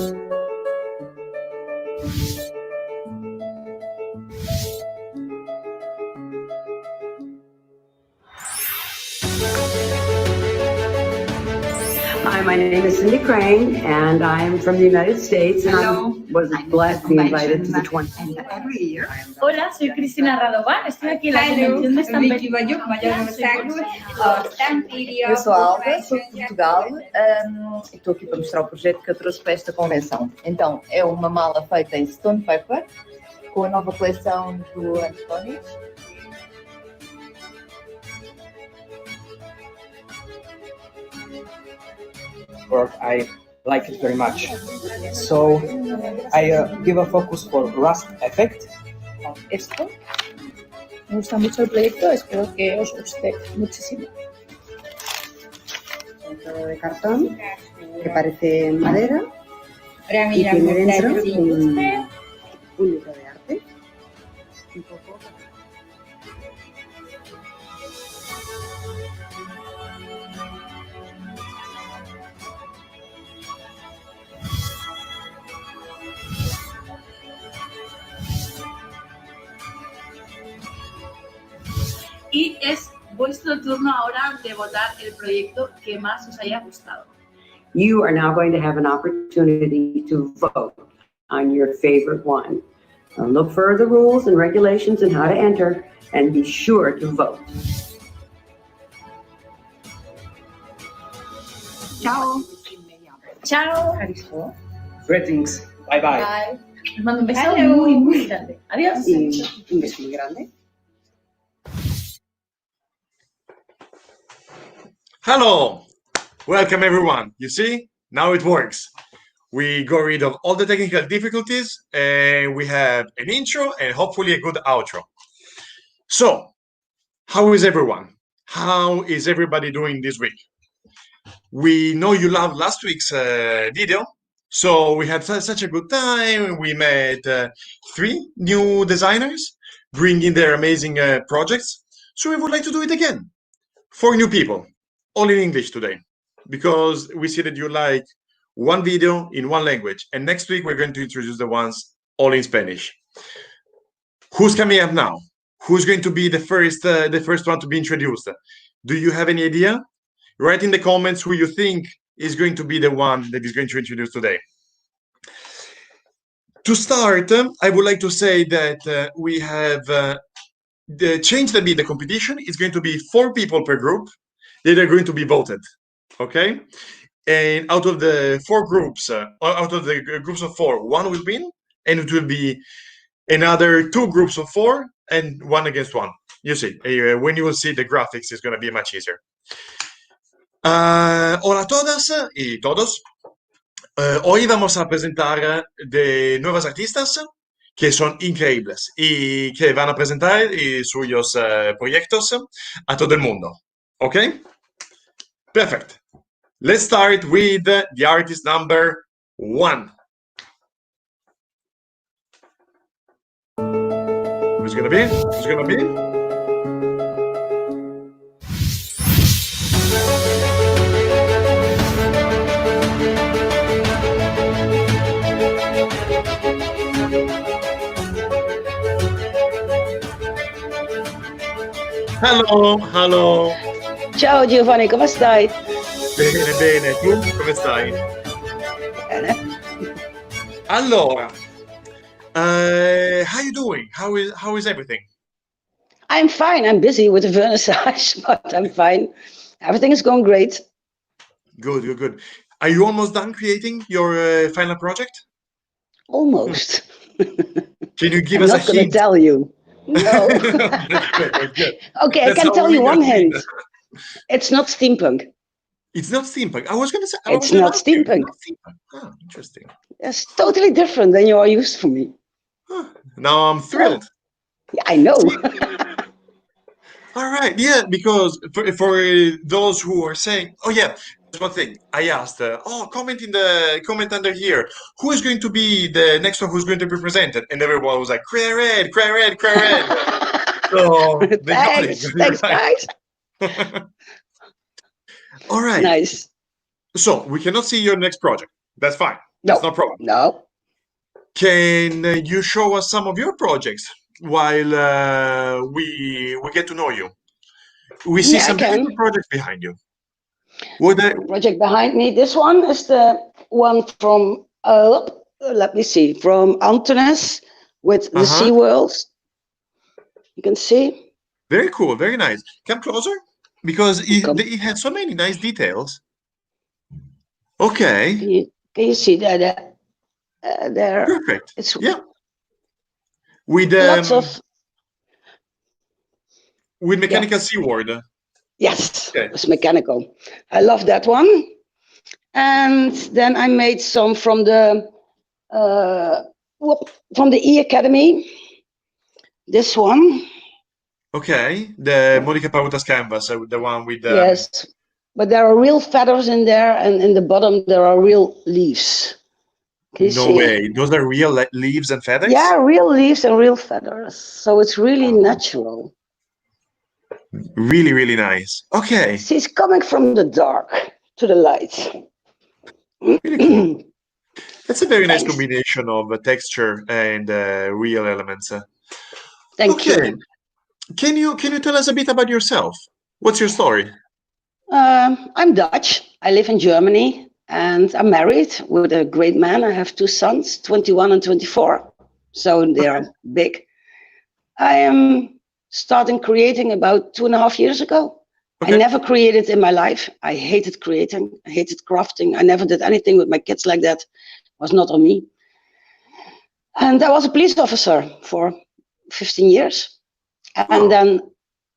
Hi, my name is Cindy Crane, and I'm from the United States, and I was glad to be invited to the 20th. Every year. Hola, soy Cristina Radovan, estoy aquí en la convención de Stamperia. Eu sou a Alba, sou de Portugal e estou aqui para mostrar o projeto que eu trouxe para esta convenção. Então, é uma mala feita em stone paper, com a nova coleção do António. Work, I like it very much. So I give a focus for rust effect. Esto me gusta mucho el proyecto, espero que os guste muchísimo. Un trozo de cartón que parece madera y tiene dentro un libro de arte. Un poco. Y es vuestro turno ahora de votar el proyecto que más os haya gustado. You are now going to have an opportunity to vote on your favorite one. Look for the rules and regulations and how to enter, and be sure to vote. Chao. Chao. Greetings. Bye bye. Bye. Les mando un beso muy, muy grande. Adiós. Y un beso muy grande. Hello, welcome everyone. You see, now it works. We got rid of all the technical difficulties and we have an intro and hopefully a good outro. So, how is everyone? How is everybody doing this week? We know you loved last week's video, so we had such a good time. We met 3 new designers bringing their amazing projects. So we would like to do it again. 4 new people. All in English today, because we see that you like one video in one language, and next week we're going to introduce the ones all in Spanish. Who's coming up now? Who's going to be the first one to be introduced? Do you have any idea? Write in the comments who you think is going to be the one that is going to introduce today. To start, I would like to say that we have the change that be the competition is going to be 4 people per group. They are going to be voted, okay? And out of the 4 groups, out of the groups of 4, 1 will win, and it will be another 2 groups of 4 and 1 against 1. You see, when you will see the graphics, it's going to be much easier. Hola a todas y todos. Hoy vamos a presentar de nuevas artistas que son increíbles y que van a presentar sus proyectos a todo el mundo, okay? Perfect. Let's start with the artist number 1. Who's gonna be? Who's gonna be? Hello, hello. Ciao Giovanni, come stai? Bene, bene. Tu come stai? Bene. Allora, how you doing? How is everything? I'm fine. I'm busy with the vernissage, but I'm fine. Everything is going great. Good, good, good. Are you almost done creating your final project? Almost. Can you give I'm us a not going to hint? tell you. No. That's good, that's good. Okay, That's I can how tell we you one know. hint. It's not steampunk. It's not steampunk. I was going to say. It's not steampunk. Not steampunk. Oh, interesting. It's totally different than you are used to me. Huh. Now I'm thrilled. Yeah, I know. All right, yeah, because for those who are saying, oh yeah, there's one thing I asked. Comment under here. Who is going to be the next one who's going to be presented? And everyone was like, cray red. So they got it. Thanks, guys. All right. Nice. So we cannot see your next project. That's fine. That's no problem. No. Can you show us some of your projects while we get to know you? We see Yeah, I some can. beautiful projects behind you. What the, Project behind me. This one is the one from, let me see, from Antones with the Uh-huh. Sea Worlds. You can see. Very cool, very nice. Come closer, because Come. it has so many nice details. Okay, Can you see that? There. perfect. It's Yeah, with lots of. mechanical seaward. Yes, Okay. it's mechanical. I love that one. And then I made some from the E Academy. This one. Okay, the Monica Pauta's canvas, the one with Yes, but there are real feathers in there, and in the bottom there are real leaves. Can you no see? way. Those are real leaves and feathers? Yeah, real leaves and real feathers. So it's really natural. Really, really nice. Okay, See, it's coming from the dark to the light. really cool. That's a very nice Thanks. combination of texture and real elements. Thank Okay, you. can you tell us a bit about yourself? What's your story? I'm Dutch. I live in Germany and I'm married with a great man. I have two sons, 21 and 24. So they are big. I am starting creating about 2.5 years ago. Okay. I never created in my life. I hated creating. I hated crafting. I never did anything with my kids like that. It was not on me. And I was a police officer for 15 years. And then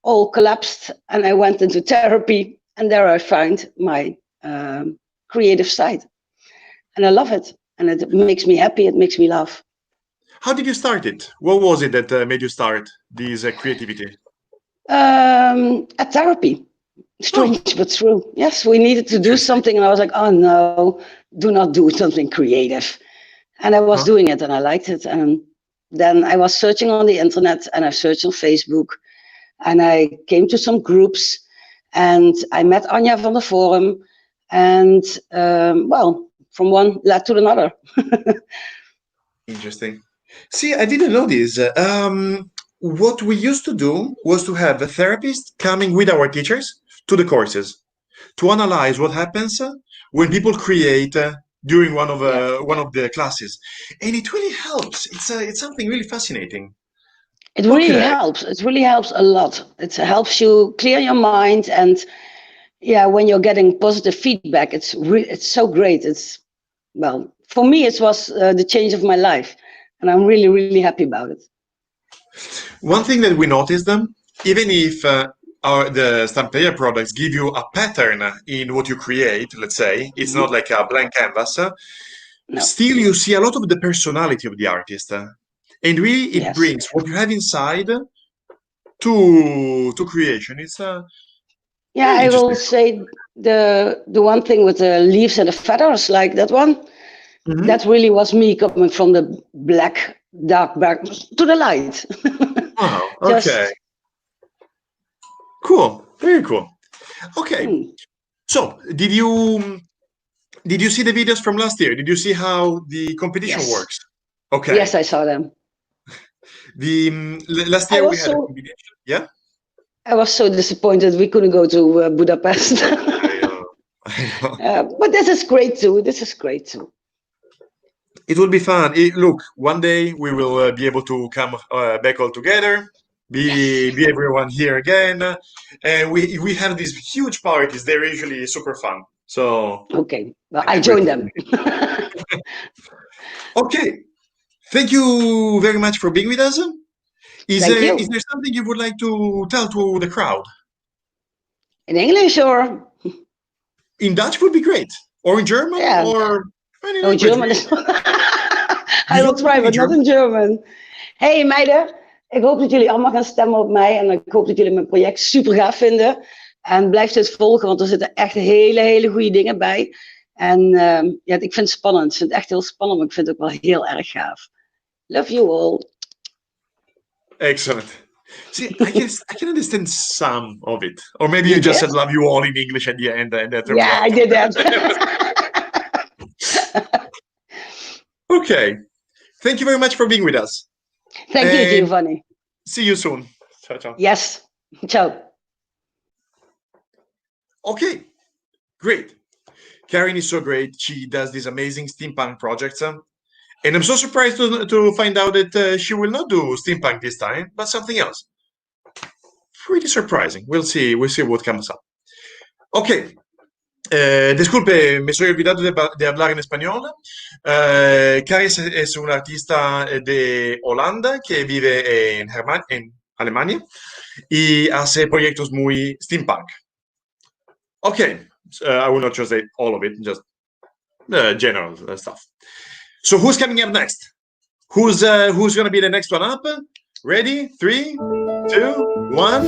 all collapsed and I went into therapy. And there I find my creative side. And I love it. And it makes me happy. It makes me laugh. How did you start it? What was it that made you start this creativity? At therapy. Strange, but true. Yes, we needed to do something. And I was like, oh no, do not do something creative. And I was doing it and I liked it. And then I was searching on the internet and I searched on Facebook. And I came to some groups and I met Anja van der Forum. And well, from one led to another. Interesting. See, I didn't know this. What we used to do was to have a therapist coming with our teachers to the courses to analyze what happens when people create during one of the classes, and it really helps. It's something really fascinating. It really helps. It really helps a lot. It helps you clear your mind, and yeah, when you're getting positive feedback, it's so great. It's well, for me, it was the change of my life, and I'm really, really happy about it. One thing that we noticed, even if the Stamperia products give you a pattern in what you create, let's say, it's not like a blank canvas, still you see a lot of the personality of the artist. And really, it brings what you have inside to creation. It's yeah, I will say the one thing with the leaves and the feathers, like that one, that really was me coming from the black, dark back to the light. Wow. Okay. Cool. Very cool. Okay. So, did you see the videos from last year? Did you see how the competition works? Okay. Yes, I saw them. The last year we had a competition. Yeah. I was so disappointed we couldn't go to Budapest. I know. But this is great too. This is great too. It will be fun. Look, one day we will be able to come back all together, be everyone here again, and we have these huge parties. They're usually super fun. So okay, well, I joined them. Okay, thank you very much for being with us. Is there something you would like to tell to the crowd? In English or? In Dutch would be great, or in German, or any language. German is. I will try, but not in German. Hey meiden, ik hoop dat jullie allemaal gaan stemmen op mij en ik hoop dat jullie mijn project super gaaf vinden. En blijf dit volgen, want er zitten echt hele goede dingen bij. En ja, ik vind het spannend. Ik vind het echt heel spannend, maar ik vind het ook wel heel erg gaaf. Love you all. Excellent. See, I can understand some of it. Or maybe you just said love you all in English at the end. And yeah, I did that. Okay. Thank you very much for being with us. Thank you, And Giovanni. see you soon. Ciao, ciao. Yes. Ciao. Okay, great. Karen is so great. She does these amazing steampunk projects. And I'm so surprised to find out that she will not do steampunk this time, but something else. Pretty surprising. We'll see what comes up. Ok, disculpe, me soy olvidado de hablar en español. Karen es una artista de Holanda que vive en Alemania y hace proyectos muy steampunk. Okay, I will not translate all of it, just general stuff. So who's coming up next? Who's going to be the next one up? Ready? 3, 2, 1.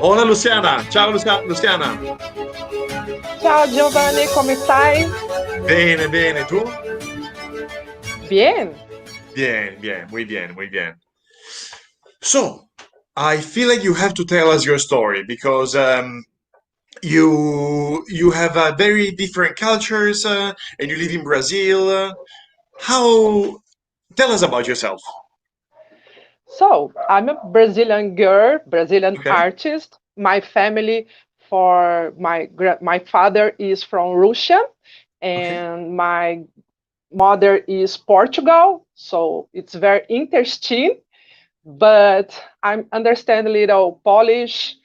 Hola Luciana, ciao Luciana. Ciao Giovanni, come stai? Bene, bene, ¿tú? Bien. Bien, muy bien, muy bien. So, I feel like you have to tell us your story because you have very different cultures and you live in Brazil. Tell us about yourself. So, I'm a Brazilian girl, Brazilian Okay. artist. My family, my father is from Russia, and my mother is Portugal. So it's very interesting. But I understand a little Polish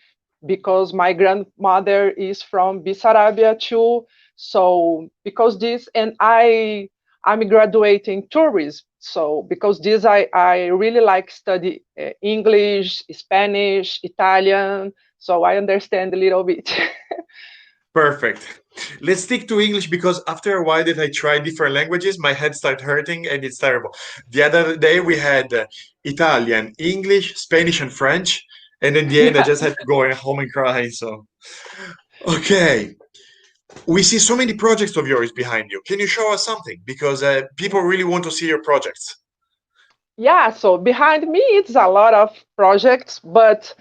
because my grandmother is from Bessarabia too. So because this, and I'm graduating tourism. So because this, I really like study English, Spanish, Italian. So I understand a little bit. Perfect. Let's stick to English because after a while that I tried different languages, my head started hurting and it's terrible. The other day we had Italian, English, Spanish, and French, and in the end I just had to go home and cry. So, okay. We see so many projects of yours behind you. Can you show us something? Because people really want to see your projects. Yeah, so behind me it's a lot of projects, but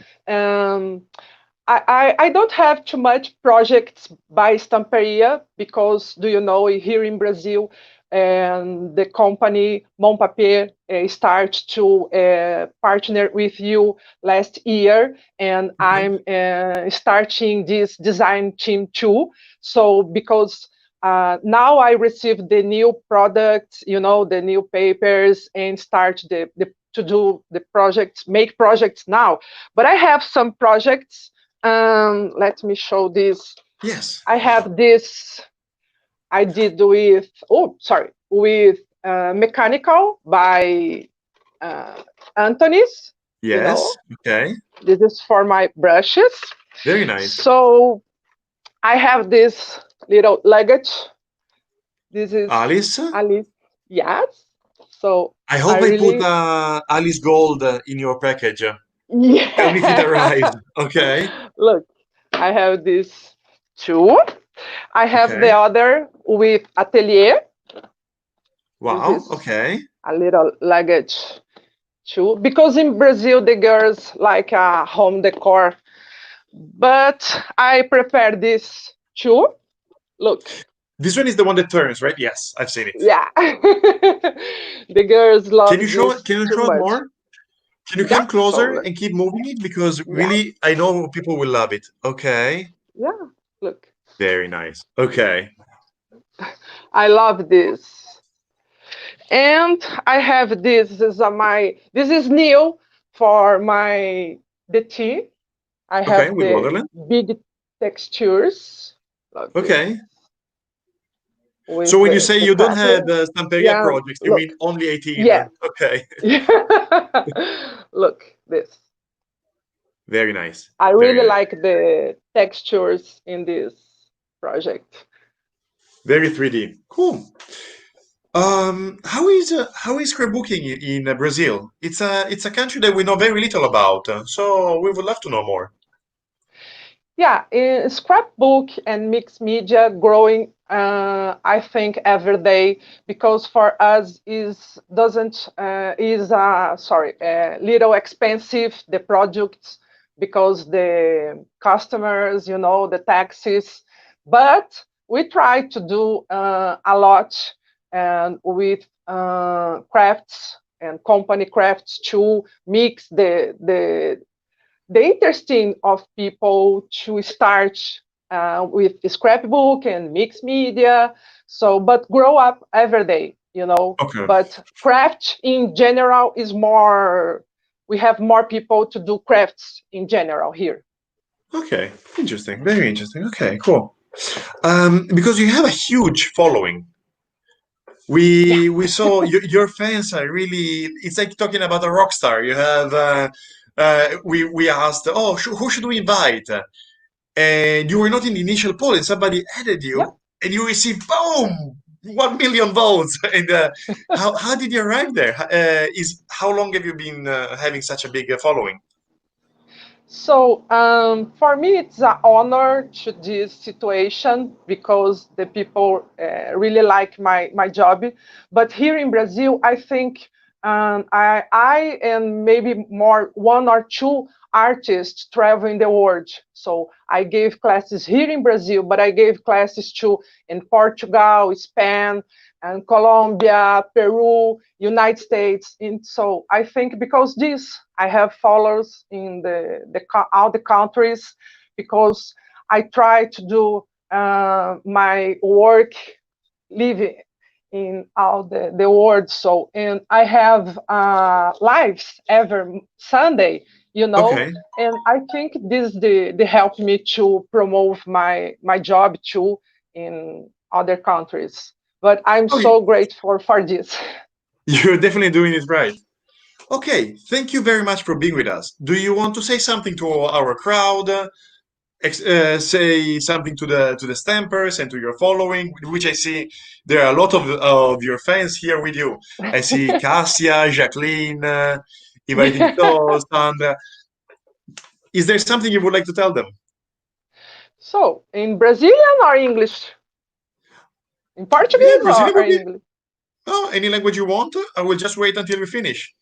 I don't have too much projects by Stamperia because, do you know, here in Brazil, and the company Mon Papier start to partner with you last year, and I'm starting this design team too. So because now I receive the new products, you know, the new papers, and start to do the projects, make projects now. But I have some projects. Let me show this. Yes. I have this. I did with with mechanical by Anthony's. Yes. You know? Okay. This is for my brushes. Very nice. So I have this little luggage. This is Alice? Alice. Yes. So I hope I put Alice Gold in your package. Tell me if it arrived. Okay. Look, I have this too. I have the other with atelier. Wow. Okay. A little luggage too, because in Brazil the girls like home decor, but I prefer this too. Look. This one is the one that turns, right? Yes, I've seen it. Yeah. The girls love. Can you show it more? Can you come closer and keep moving it? Because really, I know people will love it. Okay. Yeah, look. Very nice. Okay. I love this. And I have this. This is new for the tea. I have with the Wonderland. big textures. Okay. So when you say you don't have Stamperia projects, you mean only 18? Yeah. Okay. Look, this. Very nice. I really like the textures in this project. Very 3D. Cool. How is scrapbooking in Brazil? It's a country that we know very little about, so we would love to know more. Yeah, in scrapbook and mixed media growing I think every day, because for us is doesn't is little expensive the products, because the customers, you know, the taxes, but we try to do a lot and with crafts and company crafts to mix the interesting of people to start with scrapbook and mixed media. So, but grow up every day, you know. Okay. But craft in general is more, we have more people to do crafts in general here. Okay. Interesting. Very interesting. Okay, cool. Because you have a huge following. We saw your fans are really. It's like talking about a rock star. You have. We asked, oh, who should we invite? And you were not in the initial poll, and somebody added Yeah. you, and you received boom, 1 million votes. And how did you arrive there? How long have you been having such a big following? So for me, it's an honor to this situation because the people really like my job. But here in Brazil, I think I and maybe more one or two artists traveling the world. So I gave classes here in Brazil, but I gave classes too in Portugal, Spain, and Colombia, Peru, United States. And so I think because this, I have followers in all the countries, because I try to do my work living in all the world. So, and I have lives every Sunday, you know, Okay. and I think this the help me to promote my job too in other countries. But I'm Oh, so grateful for this. you're definitely doing it right. Okay, thank you very much for being with us. Do you want to say something to our crowd? Say something to the stampers and to your following, which I see there are a lot of your fans here with you. I see Cassia, Jacqueline, inviting toast, and is there something you would like to tell them? So, in Brazilian or English? In Yeah, Portuguese Brazilian or would be. English? Oh, any language you want? I will just wait until we finish.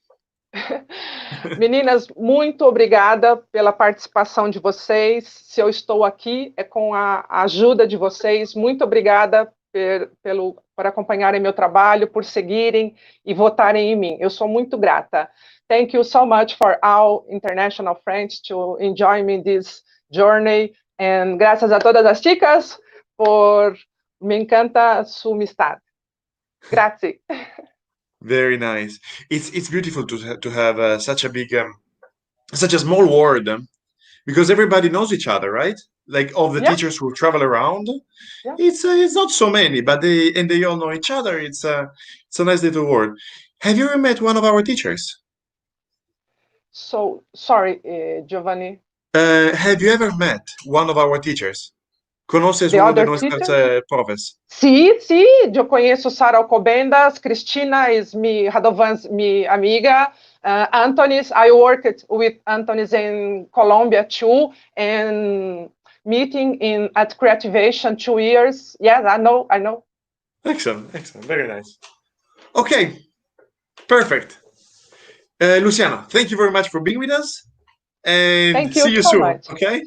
Meninas, muito obrigada pela participação de vocês. Se eu estou aqui, é com a ajuda de vocês. Muito obrigada por acompanharem meu trabalho, por seguirem e votarem em mim. Eu sou muito grata. Thank you so much for all international friends to enjoy me this journey. And graças a todas as chicas por me encanta su amistad. Grazie. Very nice. It's beautiful to have such a big, such a small world, because everybody knows each other, right? Like of the Yeah. teachers who travel around, Yeah. it's not so many, but they all know each other. It's a nice little world. Have you ever met one of our teachers? So, sorry, Giovanni. Have you ever met one of our teachers? Conoces The uno de other nuestras teachers? profes? Sim, sim, eu conheço Sara Alcobendas, Cristina is Radovan's minha amiga, Antonis, I worked with Antonis in Colombia too, and meeting at Creativation 2 years. Yes, I know. Excellent, very nice. Okay, perfect. Luciana, thank you very much for being with us, and Thank you see you so soon, much. okay?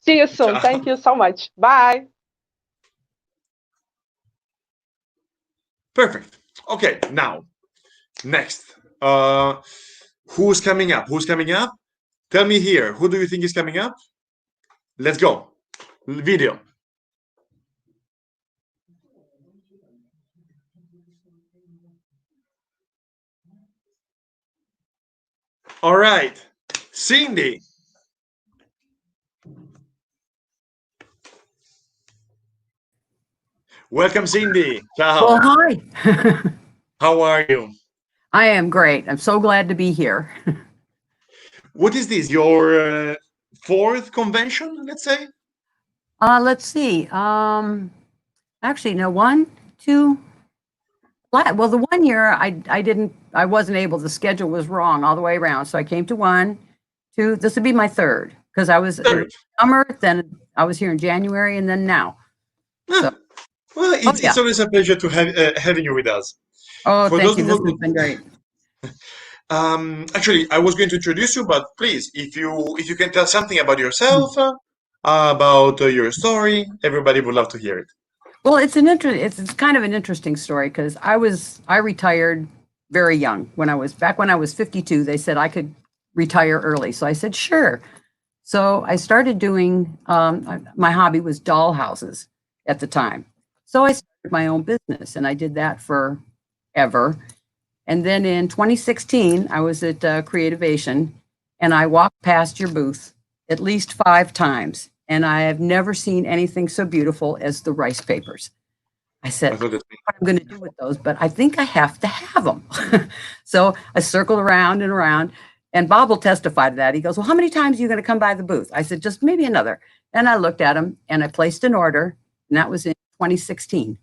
See you soon. Ciao. Thank you so much. Bye. Perfect. Okay, now, next. Who's coming up? Who's coming up? Tell me here. Who do you think is coming up? Let's go. Video. All right. Cindy. Welcome, Cindy. Ciao. Well, hi. How are you? I am great. I'm so glad to be here. What is this? Your fourth convention, let's say? Let's see. Actually, no, one, two. Well, the 1 year I wasn't able. The schedule was wrong all the way around. So I came to one, two. This would be my third because I was in Third. summer. Then I was here in January, and then now. Ah, Well, it's, yeah. it's always a pleasure to have having you with us. Oh, For thank those you. This who, has been great. actually, I was going to introduce you, but please, if you can tell something about yourself, about your story, everybody would love to hear it. Well, it's kind of an interesting story because I retired very young when I was 52. They said I could retire early, so I said sure. So I started doing my hobby was doll houses at the time. So I started my own business, and I did that forever. And then in 2016, I was at Creativation, and I walked past your booth at least 5 times, and I have never seen anything so beautiful as the rice papers. I said, I I thought don't that. know what I'm going to do with those, but I think I have to have them. So I circled around and around, and Bob will testify to that. He goes, well, how many times are you going to come by the booth? I said, just maybe another. And I looked at him, and I placed an order, and that was in 2016.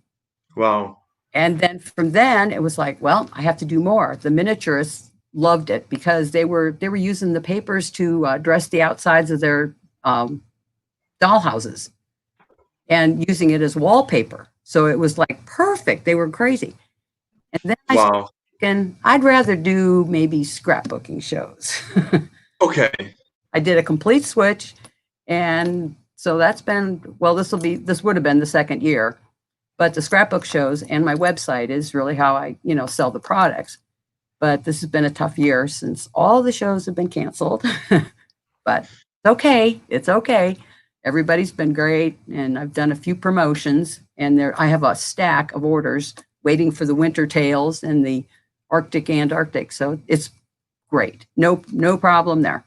Wow. And then from then it was like, well, I have to do more. The miniaturists loved it because they were using the papers to dress the outsides of their doll houses and using it as wallpaper. So it was like perfect. They were crazy. And then I started Wow. thinking I'd rather do maybe scrapbooking shows. Okay. I did a complete switch, and so that's been this would have been the second year. But the scrapbook shows and my website is really how I, sell the products. But this has been a tough year since all the shows have been canceled. But it's okay. It's okay. Everybody's been great, and I've done a few promotions, and I have a stack of orders waiting for the winter tales and the Arctic Antarctic. So it's great. No problem there.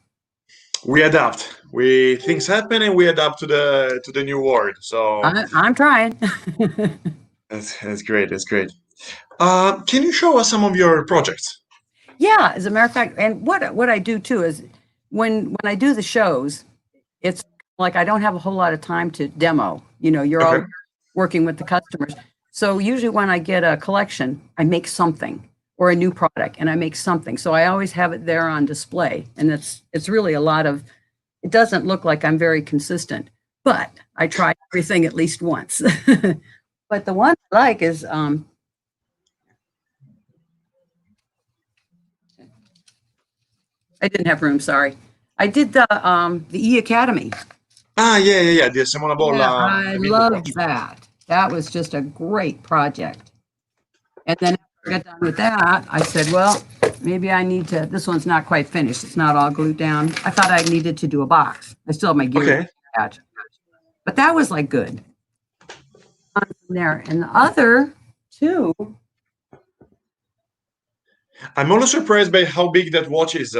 We adapt. Things happen and we adapt to the new world. So I'm trying. that's great. That's great. Can you show us some of your projects? Yeah, as a matter of fact, and what I do too is when I do the shows, it's like I don't have a whole lot of time to demo. You're all Okay. working with the customers. So usually when I get a collection, I make something or a new product and I make something. So I always have it there on display. And it's really a lot of, it doesn't look like I'm very consistent, but I try everything at least once. But the one I like is I didn't have room, sorry. I did the E Academy. Yeah. The Simona Yeah, Bolla I video loved project. that. That was just a great project. And then after I got done with that, I said, well, maybe I need to, this one's not quite finished. It's not all glued down. I thought I needed to do a box. I still have my gear Okay. attached. But that was like good. There. And the other two, I'm always surprised by how big that watch is.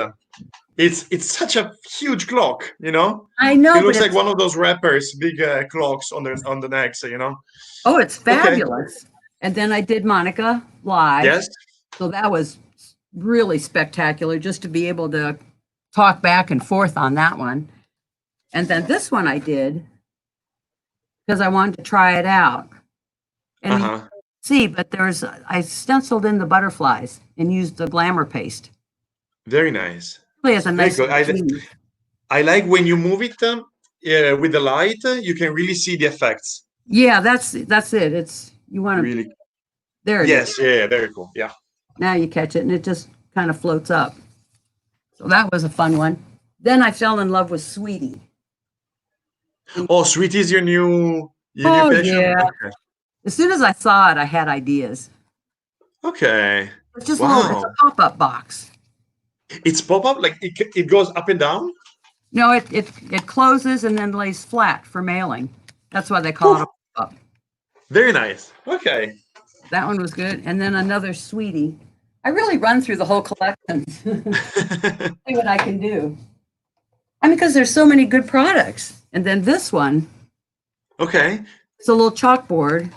It's such a huge clock, I It know, but looks like it's, one of those rappers, big clocks on the neck, oh, it's Okay. fabulous. And then I did Monica live. Yes. So that was really spectacular just to be able to talk back and forth on that one. And then this one I did because I wanted to try it out. And you Uh-huh. see, but I stenciled in the butterflies and used the glamour paste. Very nice. Really has a Very nice good. sleeve. I like when you move it with the light, you can really see the effects. Yeah, that's it. It's you want to Really. there it is. Yes. Yeah. Very cool. Yeah. Now you catch it and it just kind of floats up. So that was a fun one. Then I fell in love with Sweetie. Oh, Sweet is your new Oh passion? yeah. As soon as I saw it, I had ideas. Okay. It's just Wow. it's a pop-up box. It's pop-up, like it goes up and down? No, it closes and then lays flat for mailing. That's why they call it a pop-up. Very nice. Okay. That one was good. And then another Sweetie. I really run through the whole collection. See what I can do. Because there's so many good products. And then this one, Okay. it's a little chalkboard.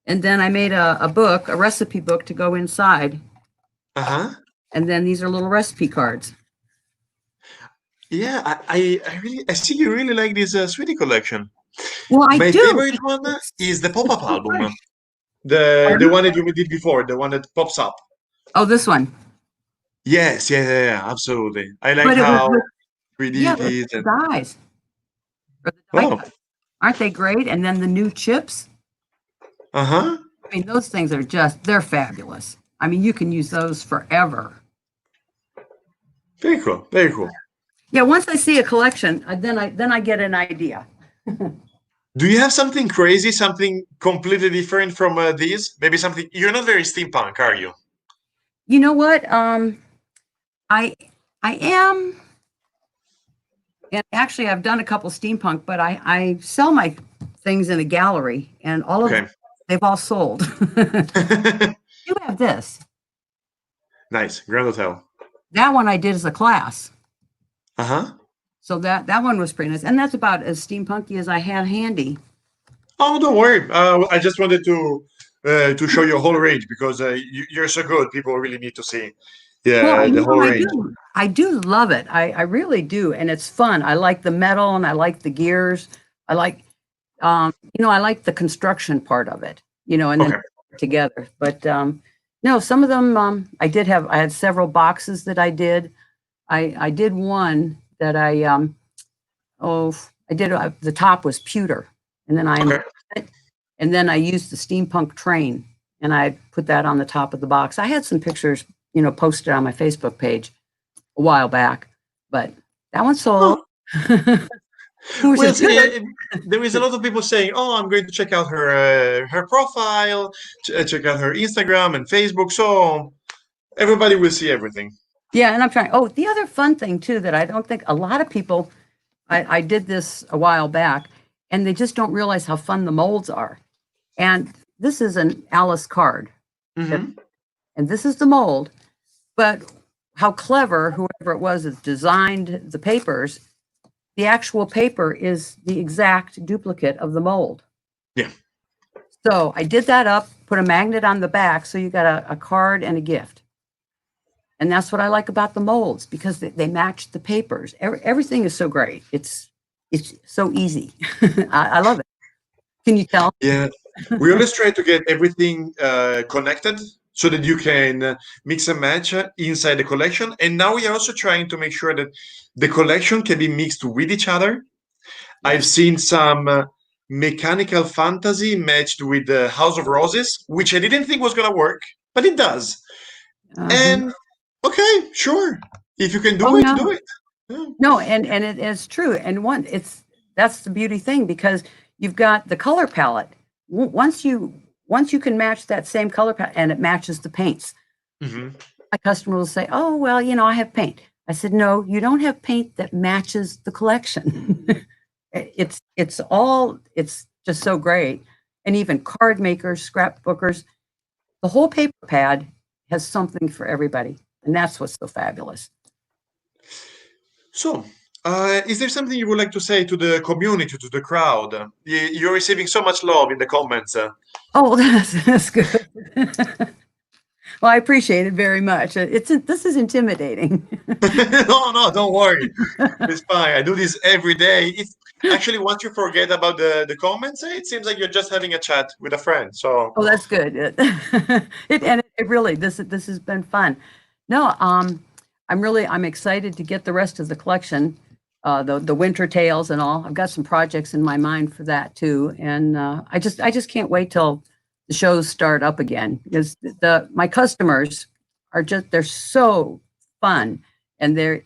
And then I made a book, a recipe book to go inside. Uh-huh. And then these are little recipe cards. Yeah, I see you really like this Sweetie collection. Well, I My do. favorite one is the pop-up album. The one that you did before, the one that pops up. Oh, this one. Yes, yeah, absolutely. I like But it was how with, 3D yeah, it with is. the dies. Or the die Oh, cuts. Aren't they great? And then the new chips. Uh-huh. I mean, those things are just, they're fabulous. I mean, you can use those forever. Very cool. Very cool. Yeah, once I see a collection, then I get an idea. Do you have something crazy, something completely different from these? Maybe something, you're not very steampunk, are you? You know what? I am, and actually I've done a couple steampunk, but I sell my things in a gallery, and all of Okay. them, they've all sold. You have this. Nice. Grand Hotel. That one I did as a class. Uh-huh. So that one was pretty nice. And that's about as steampunky as I had handy. Oh, don't worry. I just wanted to show your whole range because you're so good. People really need to see the whole range. I do love it. I really do. And it's fun. I like the metal and I like the gears. I like, I like the construction part of it, and then together. But no, some of them, I had several boxes that I did. I did one that the top was pewter, and then and then I used the steampunk train, and I put that on the top of the box. I had some pictures, posted on my Facebook page a while back, but that one sold. Well, there is a lot of people saying, "Oh, I'm going to check out her profile, check out her Instagram and Facebook." So everybody will see everything. Yeah, and I'm trying. Oh, the other fun thing too that I don't think a lot of people. I did this a while back, and they just don't realize how fun the molds are. And this is an Alice card, and this is the mold. But how clever whoever it was that designed the papers. The actual paper is the exact duplicate of the mold. Yeah. So I did that up, put a magnet on the back, so you got a card and a gift. And that's what I like about the molds, because they match the papers. Everything is so great. It's so easy. I love it. Can you tell? Yeah. We always try to get everything connected so that you can mix and match inside the collection. And now we are also trying to make sure that the collection can be mixed with each other. I've seen some mechanical fantasy matched with the House of Roses, which I didn't think was going to work, but it does. And okay, sure. If you can do it, do it. Yeah. No, and it is true. And that's the beauty thing, because you've got the color palette. Once you can match that same color palette, and it matches the paints. My customer will say, "Oh, well, I have paint." I said, "No, you don't have paint that matches the collection." It's just so great. And even card makers, scrapbookers, the whole paper pad has something for everybody. And that's what's so fabulous. So, is there something you would like to say to the community, to the crowd? You're receiving so much love in the comments. Oh, that's good. Well, I appreciate it very much. This is intimidating. No, don't worry. It's fine. I do this every day. It's actually, once you forget about the comments, it seems like you're just having a chat with a friend. So. Oh, that's good. It really, this has been fun. No, I'm excited to get the rest of the collection, the winter tales and all. I've got some projects in my mind for that too, and I just can't wait till the shows start up again, because my customers they're so fun, and they're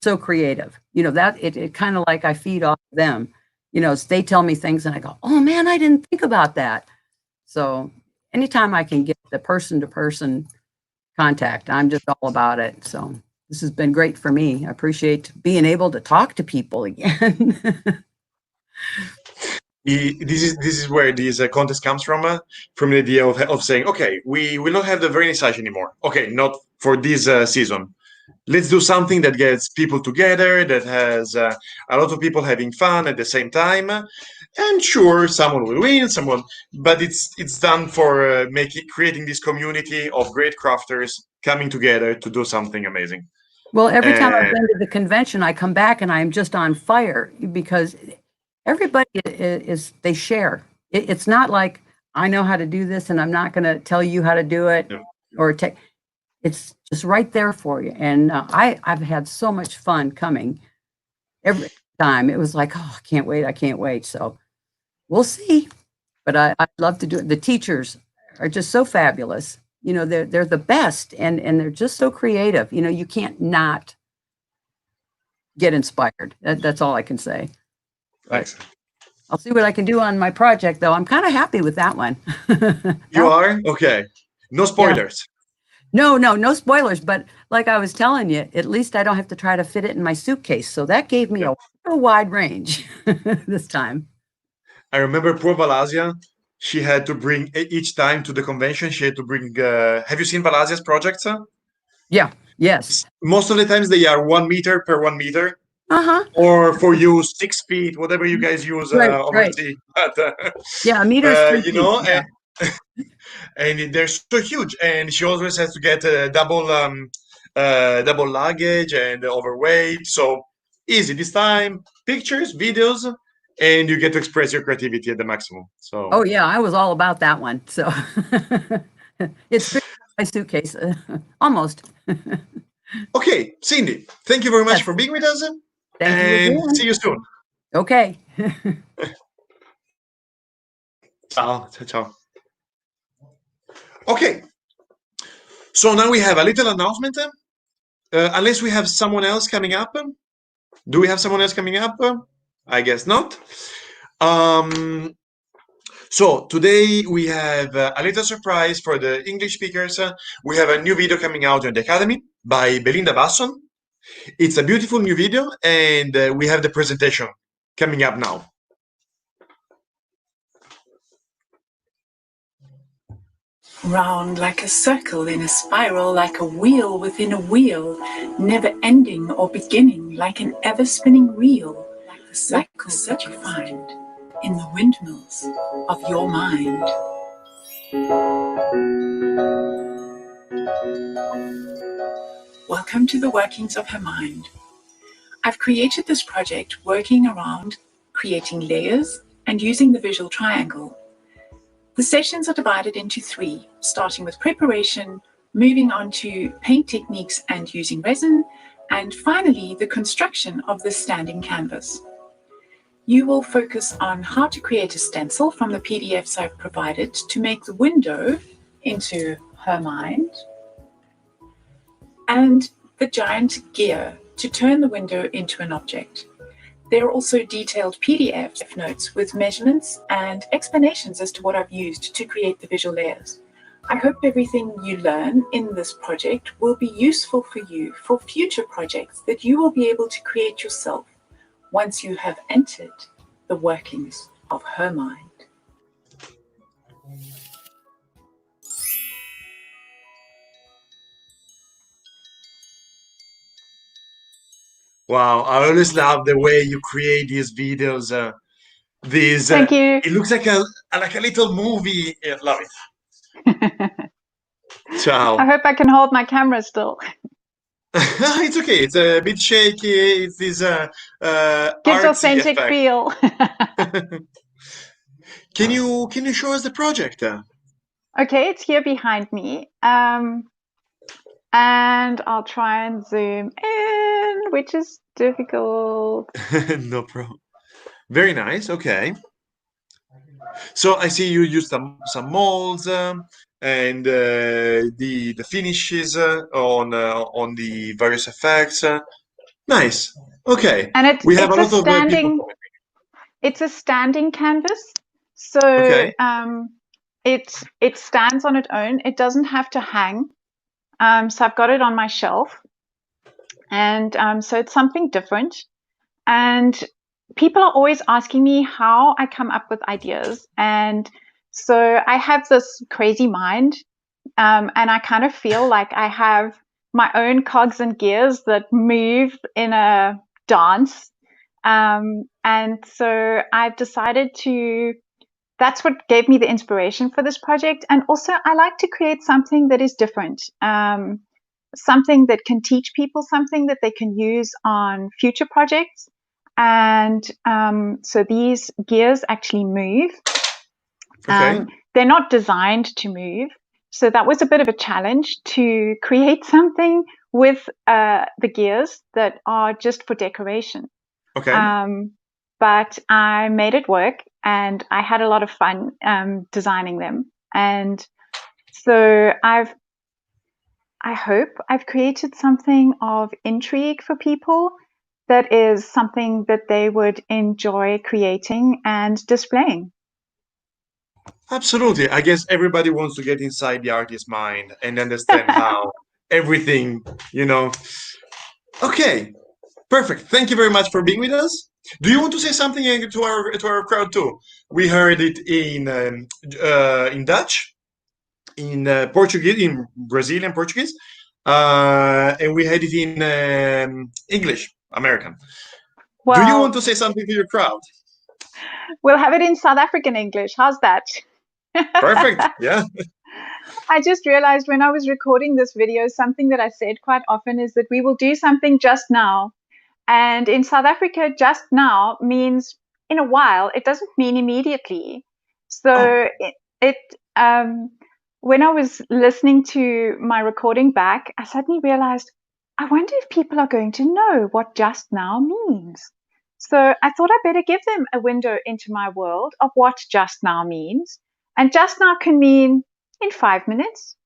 so creative. That it kind of like I feed off them. They tell me things and I go, "Oh man, I didn't think about that." So anytime I can get the person-to-person contact, I'm just all about it. So this has been great for me. I appreciate being able to talk to people again. This is where this contest comes from the idea of saying, okay, we will not have the vernissage anymore. Okay, not for this season. Let's do something that gets people together, that has a lot of people having fun at the same time. And sure, someone will win, but it's done for creating this community of great crafters coming together to do something amazing. Well, every time I've been to the convention, I come back and I'm just on fire, because everybody they share. It's not like I know how to do this and I'm not going to tell you how to do it, or it's just right there for you. And I've had so much fun coming every time. It was like, oh, I can't wait. So we'll see. but I love to do it. The teachers are just so fabulous. You know, they're the best, and they're just so creative. You know, you can't not get inspired. That's all I can say. Excellent. I'll see what I can do on my project, though. I'm kind of happy with that one. You are? Okay. No spoilers. No spoilers. But like I was telling you, at least I don't have to try to fit it in my suitcase. So that gave me a wide range this time. I remember poor Valazia. She had to bring each time to the convention. She had to bring. Have you seen Valazia's projects? Yeah. Yes. Most of the times they are 1 meter per 1 meter. Uh-huh. Or for you, 6 feet, whatever you guys use overseas. But, yeah, a meter. You know, yeah. and they're so huge. And she always has to get a double luggage and overweight. So easy this time. Pictures, videos, and you get to express your creativity at the maximum. So. Oh yeah, I was all about that one. So it's big in my suitcase, almost. Okay, Cindy, thank you very much for being with us. Thank you. And see you soon. Okay. Ciao. Ciao. Okay. So now we have a little announcement. Unless we have someone else coming up. Do we have someone else coming up? I guess not. So today we have a little surprise for the English speakers. We have a new video coming out on the Academy by Belinda. It's a beautiful new video, and we have the presentation coming up now. Round like a circle in a spiral, like a wheel within a wheel, never ending or beginning, like an ever spinning reel, like the cycles that you find in the windmills of your mind. Welcome to the workings of her mind. I've created this project working around creating layers and using the visual triangle. The sessions are divided into 3, starting with preparation, moving on to paint techniques and using resin, and finally the construction of the standing canvas. You will focus on how to create a stencil from the PDFs I've provided to make the window into her mind, and the giant gear to turn the window into an object. There are also detailed PDF notes with measurements and explanations as to what I've used to create the visual layers. I hope everything you learn in this project will be useful for you for future projects that you will be able to create yourself once you have entered the workings of her mind. Wow, I always love the way you create these videos. Thank you. It looks like a little movie. I love it. Ciao. I hope I can hold my camera still. It's okay. It's a bit shaky. It's this Gives artsy authentic effect. feel. Can you show us the project? Okay, it's here behind me. And I'll try and zoom in, which is difficult. No problem. Very nice. Okay. So I see you use some molds and the finishes on the various effects. Nice. Okay. And We have a lot of people. it's a standing canvas. So Okay. it stands on its own. It doesn't have to hang. So I've got it on my shelf. And so it's something different. And people are always asking me how I come up with ideas. And so I have this crazy mind. And I kind of feel like I have my own cogs and gears that move in a dance. And so I've decided that's what gave me the inspiration for this project. And also I like to create something that is different. Something that can teach people something that they can use on future projects. And so these gears actually move. Okay. They're not designed to move. So that was a bit of a challenge to create something with the gears that are just for decoration. Okay. but I made it work, and I had a lot of fun designing them. And so I hope I've created something of intrigue for people that is something that they would enjoy creating and displaying. Absolutely. I guess everybody wants to get inside the artist's mind and understand how everything, you know. Okay, perfect. Thank you very much for being with us. Do you want to say something to our crowd too? We heard it in Dutch, in Portuguese, in Brazilian Portuguese, and we had it in English, American. Well, do you want to say something to your crowd? We'll have it in South African English. How's that? Perfect. Yeah. I just realized when I was recording this video, something that I said quite often is that we will do something just now. And in South Africa, just now means in a while. It doesn't mean immediately. So when I was listening to my recording back, I suddenly realized, I wonder if people are going to know what just now means. So I thought I better give them a window into my world of what just now means. And just now can mean in 5 minutes,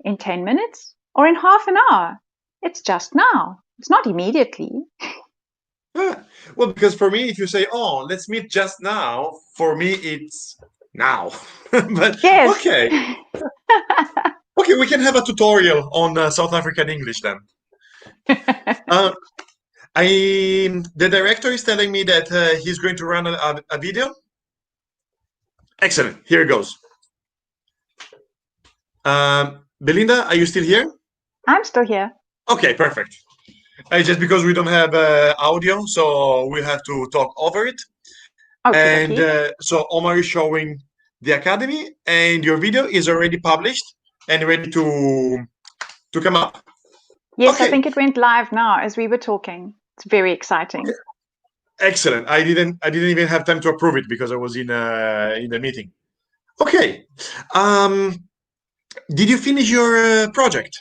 in 10 minutes, or in half an hour. It's just now. It's not immediately. Well, because for me, if you say, "Oh, let's meet just now," for me it's now. But yes. Okay. Okay, we can have a tutorial on South African English then. The director is telling me that he's going to run a video. Excellent. Here it goes. Belinda, are you still here? I'm still here. Okay, perfect. Just because we don't have audio, so we have to talk over it. Okay, And so Omar is showing the academy, and your video is already published and ready to come up. Yes, Okay. I think it went live now as we were talking. It's very exciting. Okay. Excellent. I didn't even have time to approve it because I was in the meeting. Okay. Did you finish your project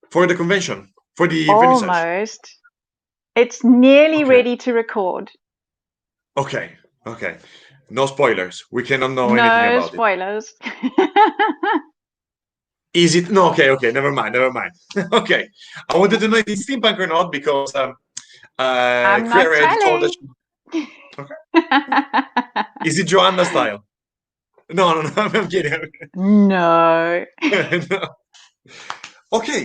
for the convention, for the vernissage? Almost. It's nearly Okay. ready to record. Okay. Okay. No spoilers. We cannot know anything No about spoilers. Is it? No. Okay. Okay. Never mind. Never mind. Okay. I wanted to know if it's steampunk or not because I'm not Claire already told us. telling. Okay. Is it Joanna style? No. I'm kidding. No. No. Okay.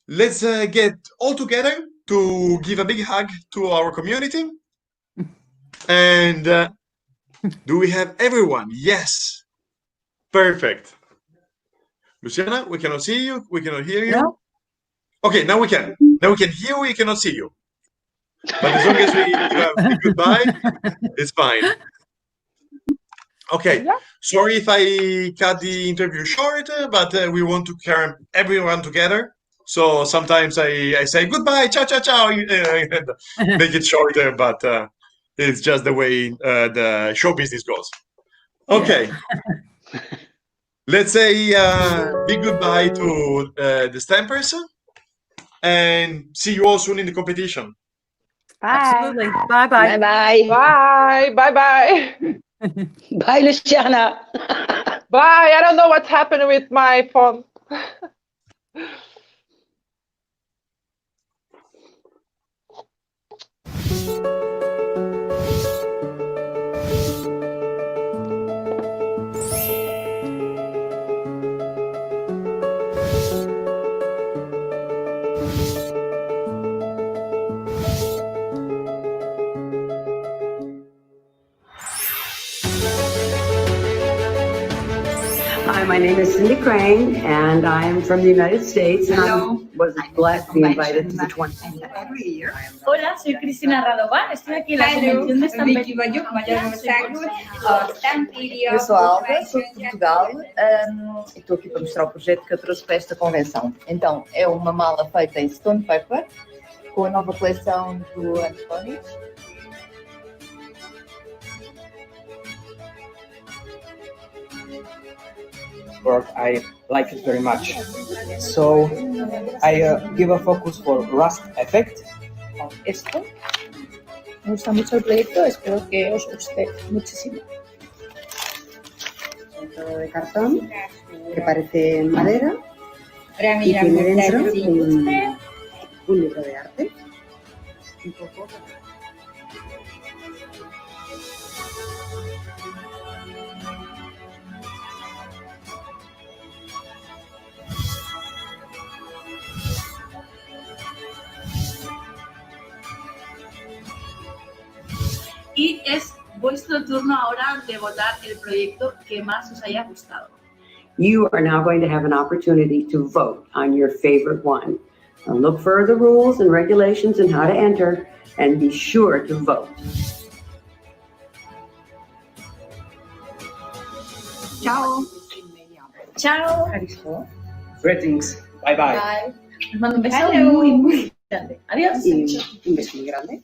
Let's get all together to give a big hug to our community. And do we have everyone? Yes. Perfect. Luciana, we cannot see you. We cannot hear you. No. Okay, now we can. Now we can hear you. We cannot see you. But as long as we have a goodbye, it's fine. Okay. Yeah. Sorry if I cut the interview short, but we want to carry everyone together. So sometimes I say goodbye, ciao, ciao, ciao, make it shorter, but it's just the way the show business goes. Okay. Yeah. Let's say big goodbye to the Stampers and see you all soon in the competition. Bye. Absolutely. Bye-bye. Bye-bye. Bye. Bye-bye. Bye, Luciana. Bye. I don't know what's happened with my phone. Hi, my name is Cindy Crane, and I am from the United States, and I was blessed to be invited to the 20th every year. Hola, soy Cristina Radovan. Estoy aquí en la convención de Stamperia. Eu sou a Alba, sou de Portugal e estou aqui para mostrar o projeto que eu trouxe para esta convenção. Então, é uma mala feita em stone paper, com a nova coleção do António. Work, I like it very much. So I give a focus for rust effect on esto. Me gusta mucho el proyecto, espero que os guste muchísimo. Todo de cartón, que parece madera, y tiene dentro un libro de arte. Un poco. Y es vuestro turno ahora de votar el proyecto que más os haya gustado. You are now going to have an opportunity to vote on your favorite one. Now look for the rules and regulations and how to enter, and be sure to vote. Chao. Chao. Greetings. Bye bye. Bye. Les mando un beso Hello. muy, muy grande. Adiós. Y un beso muy grande.